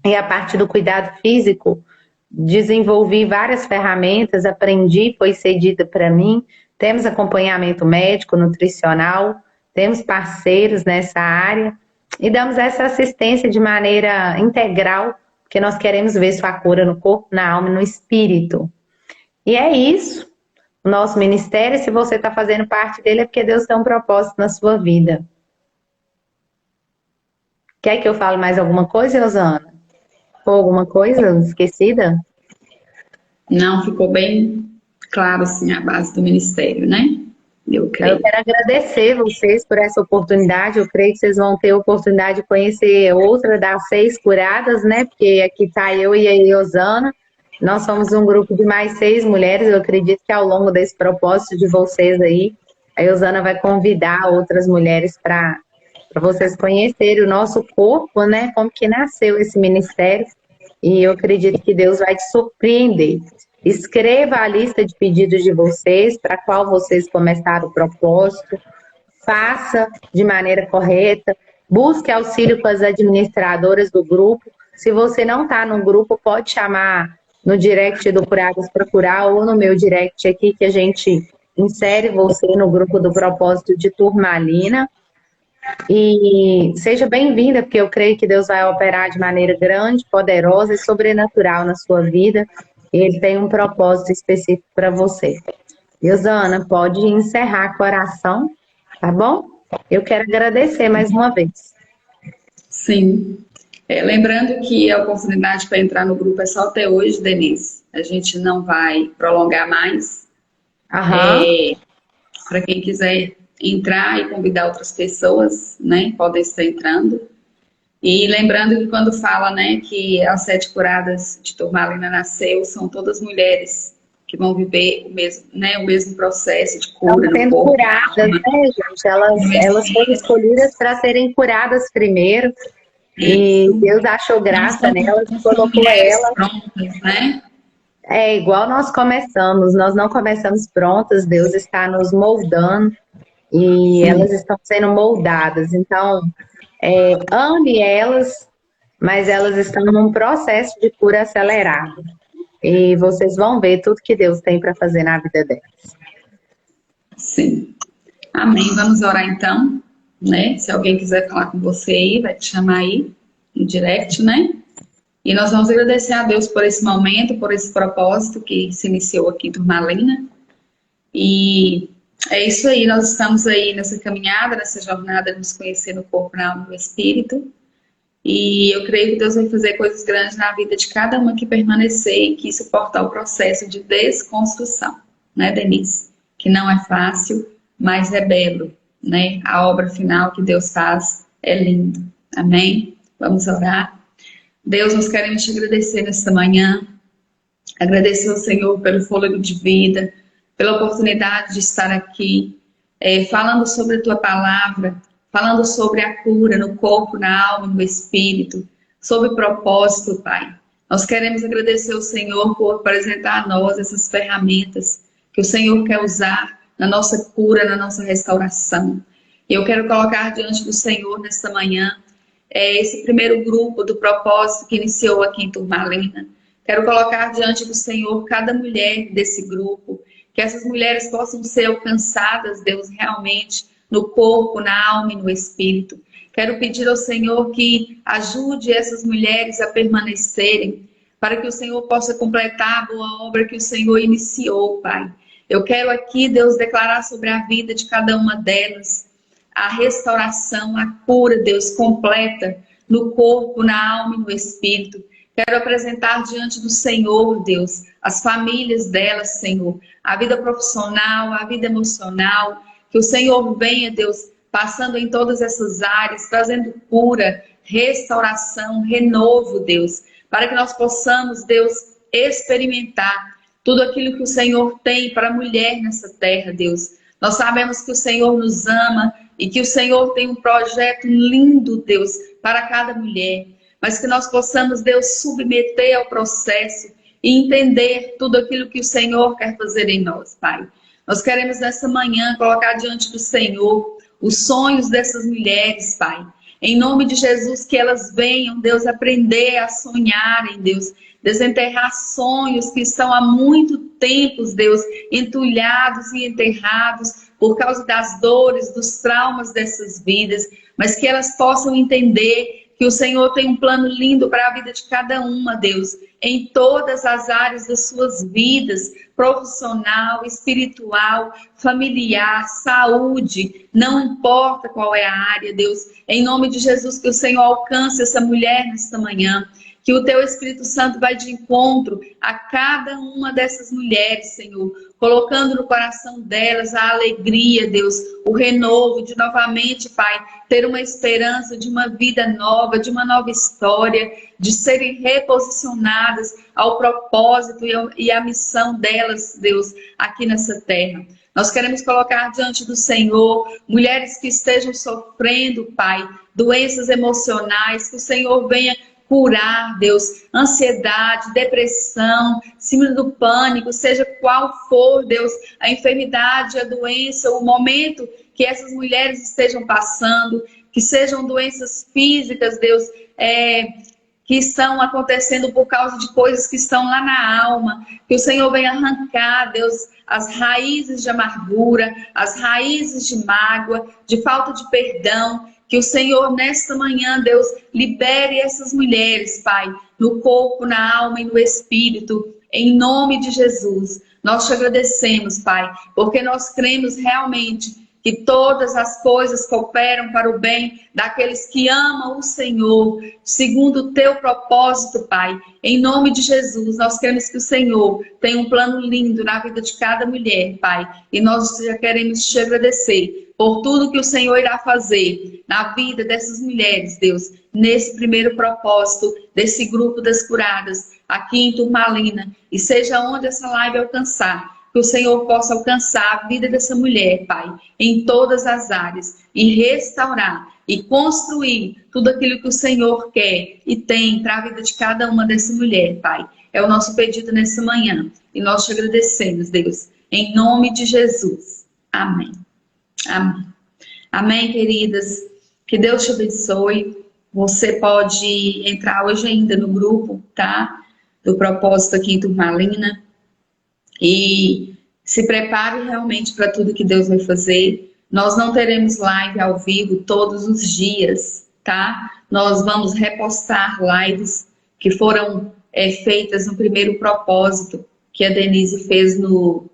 e a parte do cuidado físico, desenvolvi várias ferramentas, aprendi, foi cedida para mim. Temos acompanhamento médico, nutricional, temos parceiros nessa área e damos essa assistência de maneira integral, porque nós queremos ver sua cura no corpo, na alma e no espírito. E é isso, o nosso ministério. Se você está fazendo parte dele, é porque Deus tem um propósito na sua vida. Quer que eu fale mais alguma coisa, Rosana? Ou alguma coisa esquecida? Não, ficou bem claro, assim, a base do ministério, né? Eu creio. Eu quero agradecer vocês por essa oportunidade. Eu creio que vocês vão ter a oportunidade de conhecer outra das 6 curadas, né? Porque aqui está eu e a Iosana. Nós somos um grupo de mais 6 mulheres. Eu acredito que ao longo desse propósito de vocês aí, a Iosana vai convidar outras mulheres para vocês conhecerem o nosso corpo, né? Como que nasceu esse ministério. E eu acredito que Deus vai te surpreender. Escreva a lista de pedidos de vocês, para qual vocês começaram o propósito. Faça de maneira correta. Busque auxílio com as administradoras do grupo. Se você não está no grupo, pode chamar no direct do Curadas Procurar ou no meu direct aqui, que a gente insere você no grupo do propósito de Turmalina. E seja bem-vinda, porque eu creio que Deus vai operar de maneira grande, poderosa e sobrenatural na sua vida. E Ele tem um propósito específico para você. Iosana, pode encerrar com a oração, tá bom? Eu quero agradecer mais uma vez. Sim. Lembrando que a oportunidade para entrar no grupo é só até hoje, Denise. A gente não vai prolongar mais. Para quem quiser entrar e convidar outras pessoas, né, podem estar entrando. E lembrando que quando fala, né, que as 7 curadas de Turmalina nasceu, são todas mulheres que vão viver o mesmo processo de cura. Estão sendo curadas, né, gente? Elas foram escolhidas para serem curadas primeiro. E Deus achou graça nelas e colocou elas prontas, né? É igual nós começamos, nós não começamos prontas, Deus está nos moldando e Sim. Elas estão sendo moldadas. Então, ame elas, mas elas estão num processo de cura acelerado. E vocês vão ver tudo que Deus tem para fazer na vida delas. Sim. Amém. Vamos orar então, né? Se alguém quiser falar com você aí, vai te chamar aí no direct, né? E nós vamos agradecer a Deus por esse momento, por esse propósito que se iniciou aqui em Turmalina. E é isso aí, nós estamos aí nessa caminhada, nessa jornada de nos conhecer no corpo, na alma e no espírito. E eu creio que Deus vai fazer coisas grandes na vida de cada uma que permanecer e que suportar o processo de desconstrução, né, Denise? Que não é fácil, mas é belo, né? A obra final que Deus faz é lindo. Amém? Vamos orar. Deus, nós queremos te agradecer nesta manhã, agradecer ao Senhor pelo fôlego de vida, pela oportunidade de estar aqui, falando sobre a tua palavra, falando sobre a cura no corpo, na alma, no espírito, sobre propósito, Pai. Nós queremos agradecer ao Senhor por apresentar a nós essas ferramentas que o Senhor quer usar na nossa cura, na nossa restauração. Eu quero colocar diante do Senhor nesta manhã esse primeiro grupo do propósito que iniciou aqui em Turmalina. Quero colocar diante do Senhor cada mulher desse grupo, que essas mulheres possam ser alcançadas, Deus, realmente, no corpo, na alma e no espírito. Quero pedir ao Senhor que ajude essas mulheres a permanecerem, para que o Senhor possa completar a boa obra que o Senhor iniciou, Pai. Eu quero aqui, Deus, declarar sobre a vida de cada uma delas a restauração, a cura, Deus, completa no corpo, na alma e no espírito. Quero apresentar diante do Senhor, Deus, as famílias delas, Senhor, a vida profissional, a vida emocional, que o Senhor venha, Deus, passando em todas essas áreas, trazendo cura, restauração, renovo, Deus, para que nós possamos, Deus, experimentar tudo aquilo que o Senhor tem para a mulher nessa terra, Deus. Nós sabemos que o Senhor nos ama e que o Senhor tem um projeto lindo, Deus, para cada mulher. Mas que nós possamos, Deus, submeter ao processo e entender tudo aquilo que o Senhor quer fazer em nós, Pai. Nós queremos nessa manhã colocar diante do Senhor os sonhos dessas mulheres, Pai. Em nome de Jesus, que elas venham, Deus, aprender a sonharem, Deus. Desenterrar sonhos que estão há muito tempo, Deus, entulhados e enterrados por causa das dores, dos traumas dessas vidas. Mas que elas possam entender que o Senhor tem um plano lindo para a vida de cada uma, Deus, em todas as áreas das suas vidas, profissional, espiritual, familiar, saúde, não importa qual é a área, Deus, em nome de Jesus, que o Senhor alcance essa mulher nesta manhã, que o Teu Espírito Santo vai de encontro a cada uma dessas mulheres, Senhor, colocando no coração delas a alegria, Deus, o renovo de novamente, Pai, ter uma esperança de uma vida nova, de uma nova história, de serem reposicionadas ao propósito e à missão delas, Deus, aqui nessa terra. Nós queremos colocar diante do Senhor mulheres que estejam sofrendo, Pai, doenças emocionais, que o Senhor venha curar, Deus, ansiedade, depressão, síndrome do pânico, seja qual for, Deus, a enfermidade, a doença, o momento que essas mulheres estejam passando, que sejam doenças físicas, Deus, que estão acontecendo por causa de coisas que estão lá na alma, que o Senhor venha arrancar, Deus, as raízes de amargura, as raízes de mágoa, de falta de perdão. Que o Senhor, nesta manhã, Deus, libere essas mulheres, Pai, no corpo, na alma e no espírito, em nome de Jesus. Nós te agradecemos, Pai, porque nós cremos realmente que todas as coisas cooperam para o bem daqueles que amam o Senhor, segundo o teu propósito, Pai. Em nome de Jesus, nós queremos que o Senhor tenha um plano lindo na vida de cada mulher, Pai. E nós já queremos te agradecer por tudo que o Senhor irá fazer na vida dessas mulheres, Deus, nesse primeiro propósito desse grupo das curadas, aqui em Turmalina. E seja onde essa live alcançar, que o Senhor possa alcançar a vida dessa mulher, Pai, em todas as áreas, e restaurar e construir tudo aquilo que o Senhor quer e tem para a vida de cada uma dessa mulher, Pai. É o nosso pedido nessa manhã. E nós te agradecemos, Deus, em nome de Jesus. Amém. Amém. Amém, queridas. Que Deus te abençoe. Você pode entrar hoje ainda no grupo, tá? Do propósito aqui em Turmalina. E se prepare realmente para tudo que Deus vai fazer. Nós não teremos live ao vivo todos os dias, tá? Nós vamos repostar lives que foram feitas no primeiro propósito que a Denise fez no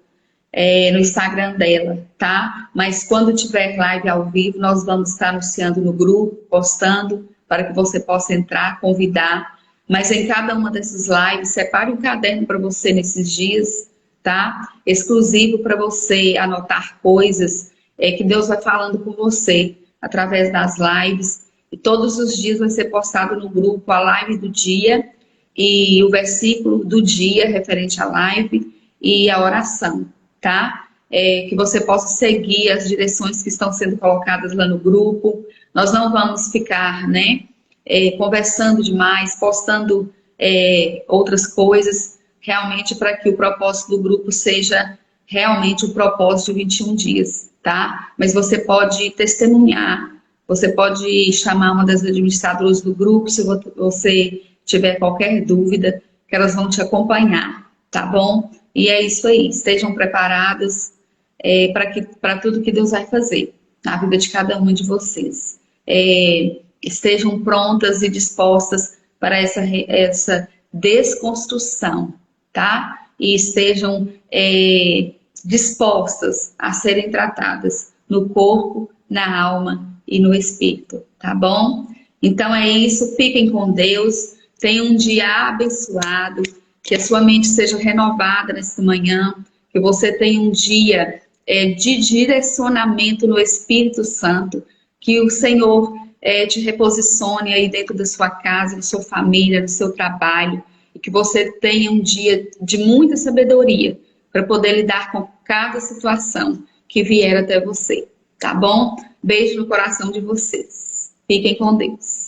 Instagram dela, tá? Mas quando tiver live ao vivo, nós vamos estar anunciando no grupo, postando, para que você possa entrar, convidar. Mas em cada uma dessas lives, separe um caderno para você nesses dias, tá? Exclusivo para você anotar coisas que Deus vai falando com você através das lives. E todos os dias vai ser postado no grupo a live do dia e o versículo do dia referente à live e a oração, tá? Que você possa seguir as direções que estão sendo colocadas lá no grupo. Nós não vamos ficar, né, conversando demais, postando outras coisas, realmente para que o propósito do grupo seja realmente o propósito de 21 dias, tá? Mas você pode testemunhar, você pode chamar uma das administradoras do grupo, se você tiver qualquer dúvida, que elas vão te acompanhar, tá bom? E é isso aí, estejam preparadas para tudo que Deus vai fazer na vida de cada uma de vocês. Estejam prontas e dispostas para essa desconstrução, tá? E estejam dispostas a serem tratadas no corpo, na alma e no espírito, tá bom? Então é isso, fiquem com Deus. Tenha um dia abençoado, que a sua mente seja renovada nesta manhã, que você tenha um dia de direcionamento no Espírito Santo, que o Senhor te reposicione aí dentro da sua casa, da sua família, do seu trabalho, e que você tenha um dia de muita sabedoria para poder lidar com cada situação que vier até você, tá bom? Beijo no coração de vocês. Fiquem com Deus.